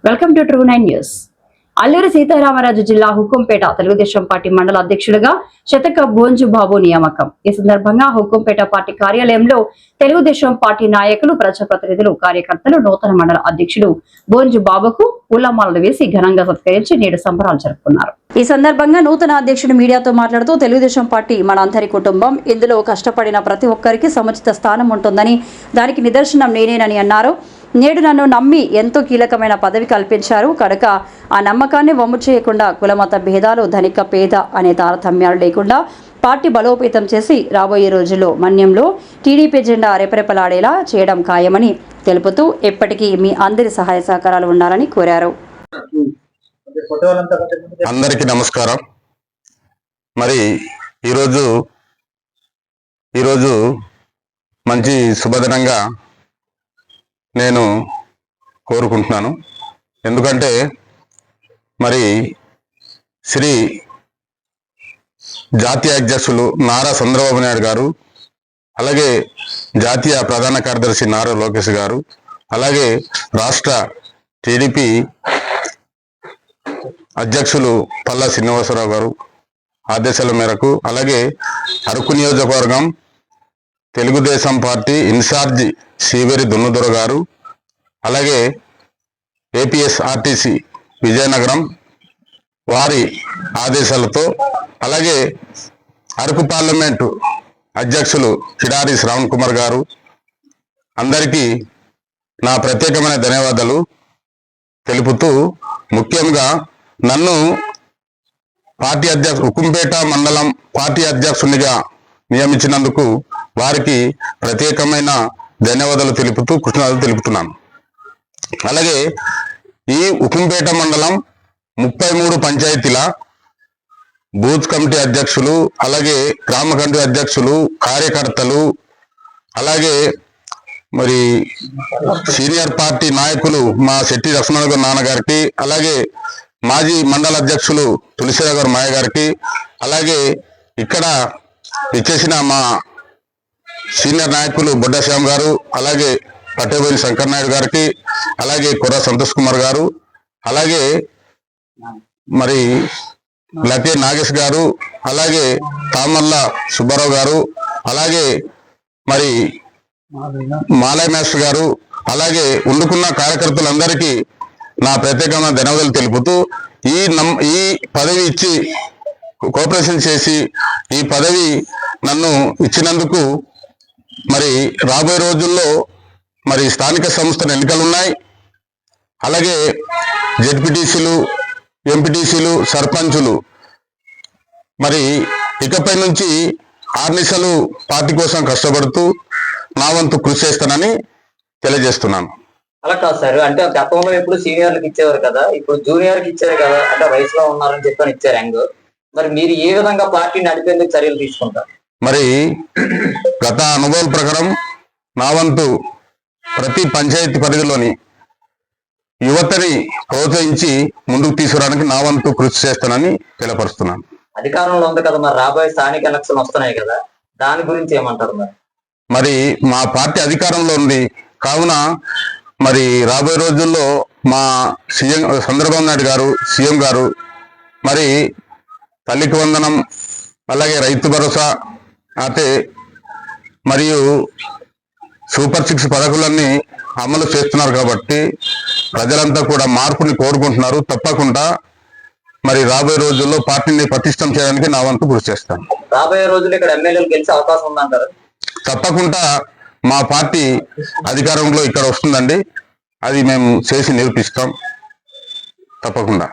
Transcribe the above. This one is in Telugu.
Welcome to true news. Alluri Sitaramaraju జిల్లా హుకుంపేట తెలుగుదేశం పార్టీ మండల అధ్యక్షుడిగా శతక భోంజు బాబు నియామకం. ఈ సందర్భంగా హుకుంపేట పార్టీ కార్యాలయంలో తెలుగుదేశం పార్టీ నాయకులు, ప్రజాప్రతినిధులు, కార్యకర్తలు నూతన మండల అధ్యక్షుడు భోంజు బాబుకు పూలమాలలు వేసి ఘనంగా సత్కరించి నేడు సంబరాలు జరుపుకున్నారు. ఈ సందర్భంగా నూతన అధ్యక్షుడు మీడియాతో మాట్లాడుతూ తెలుగుదేశం పార్టీ మన అందరి కుటుంబం, ఇందులో కష్టపడిన ప్రతి ఒక్కరికి సముచిత స్థానం ఉంటుందని, దానికి నిదర్శనం నేనేనని అన్నారు. నేడు నన్ను నమ్మి ఎంతో కీలకమైన పదవి కల్పించారు కనుక ఆ నమ్మకాన్ని వమ్ము చేయకుండా కులమత భేదాలు, ధనిక పేద అనే తారతమ్యాలు లేకుండా పార్టీ బలోపేతం చేసి రాబోయే రోజుల్లో మన్యంలో టీడీపీ జెండా రెపరెపలాడేలా చేయడం ఖాయమని తెలుపుతూ ఎప్పటికీ మీ అందరి సహాయ సహకారాలు ఉండాలని కోరారు. అందరికీ నమస్కారం. మరి ఈరోజు మంచి శుభదినంగా నేను కోరుకుంటున్నాను. ఎందుకంటే మరి శ్రీ జాతీయ అధ్యక్షులు నారా చంద్రబాబు నాయుడు గారు, అలాగే జాతీయ ప్రధాన కార్యదర్శి నారా లోకేష్ గారు, అలాగే రాష్ట్ర టీడీపీ అధ్యక్షులు పల్లా శ్రీనివాసరావు గారు ఆదేశాల మేరకు, అలాగే అరకు నియోజకవర్గం తెలుగుదేశం పార్టీ ఇన్ఛార్జి శ్రీవేరి దున్నదొర గారు, అలాగే ఏపీఎస్ఆర్టీసీ విజయనగరం వారి ఆదేశాలతో, అలాగే అరకు పార్లమెంటు అధ్యక్షులు కిడారి శ్రావణ్ కుమార్ గారు, అందరికీ నా ప్రత్యేకమైన ధన్యవాదాలు తెలుపుతూ, ముఖ్యంగా నన్ను హుకుంపేట మండలం పార్టీ అధ్యక్షునిగా నియమించినందుకు వారికి ప్రత్యేకమైన ధన్యవాదాలు తెలుపుతూ కృతజ్ఞతలు తెలుపుతున్నాను. అలాగే ఈ హుకుంపేట మండలం 33 పంచాయతీల బూత్ కమిటీ అధ్యక్షులు, అలాగే గ్రామ కమిటీ అధ్యక్షులు, కార్యకర్తలు, అలాగే మరి సీనియర్ పార్టీ నాయకులు మా శెట్టి లక్ష్మణ గారు నాన్నగారికి, అలాగే మాజీ మండల అధ్యక్షులు తులసిరావు గారు మాయ గారికి, అలాగే ఇక్కడ ఇచ్చేసిన మా సీనియర్ నాయకులు బొడ్డ శ్యామ్ గారు, అలాగే పట్టేబోయిన శంకర్ నాయుడు గారికి, అలాగే కుర్ర సంతోష్ కుమార్ గారు, అలాగే మరి లకే నాగేష్ గారు, అలాగే తామల్ల సుబ్బారావు గారు, అలాగే మరి మాలయ మాస్టర్ గారు, అలాగే ఉండుకున్న కార్యకర్తలందరికీ నా ప్రత్యేకమైన ధన్యవాదాలు తెలుపుతూ, ఈ పదవి ఇచ్చి కోఆపరేషన్ చేసి ఈ పదవి నన్ను ఇచ్చినందుకు మరి రాబోయే రోజుల్లో మరి స్థానిక సంస్థల ఎన్నికలు ఉన్నాయి. అలాగే జెడ్పీటీసీలు, ఎంపీటీసీలు, సర్పంచులు, మరి ఇకపై నుంచి ఆర్నిశలు పార్టీ కోసం కష్టపడుతూ నా వంతు కృషి చేస్తానని తెలియజేస్తున్నాను. అలా కాదు సార్, అంటే గతంలో ఎప్పుడు సీనియర్లకు ఇచ్చేవారు కదా, ఇప్పుడు జూనియర్కి ఇచ్చారు కదా, అంటే వయసులో ఉన్నారని చెప్పని ఇచ్చారు యంగ్. మరి మీరు ఏ విధంగా పార్టీ నడిపేందుకు చర్యలు తీసుకుంటారు? మరి గత అనుభవం ప్రకారం నా వంతు ప్రతి పంచాయతీ పరిధిలోని యువతని ప్రోత్సహించి ముందుకు తీసుకురావడానికి నా వంతు కృషి చేస్తానని తెలియపరుస్తున్నాను. అధికారంలో ఉంది కదా, మరి రాబోయే స్థానిక ఎలక్షన్ వస్తున్నాయి కదా, దాని గురించి ఏమంటారు? మరి మా పార్టీ అధికారంలో ఉంది కావున మరి రాబోయే రోజుల్లో మా సీఎం చంద్రబాబు నాయుడు గారు, సీఎం గారు మరి తల్లికి వందనం, అలాగే రైతు భరోసా అంటే మరియు సూపర్ 6 పథకాలన్నీ అమలు చేస్తున్నారు కాబట్టి ప్రజలంతా కూడా మార్పుని కోరుకుంటున్నారు. తప్పకుండా మరి రాబోయే రోజుల్లో పార్టీని పటిష్టం చేయడానికి నా వంతు కృషి చేస్తాను. రాబోయే రోజుల్లో ఇక్కడ ఎమ్మెల్యేలు గెలిచే అవకాశం ఉందంటారు? తప్పకుండా మా పార్టీ అధికారంలో ఇక్కడ వస్తుందండి, అది మేము చేసి నిరూపిస్తాం తప్పకుండా.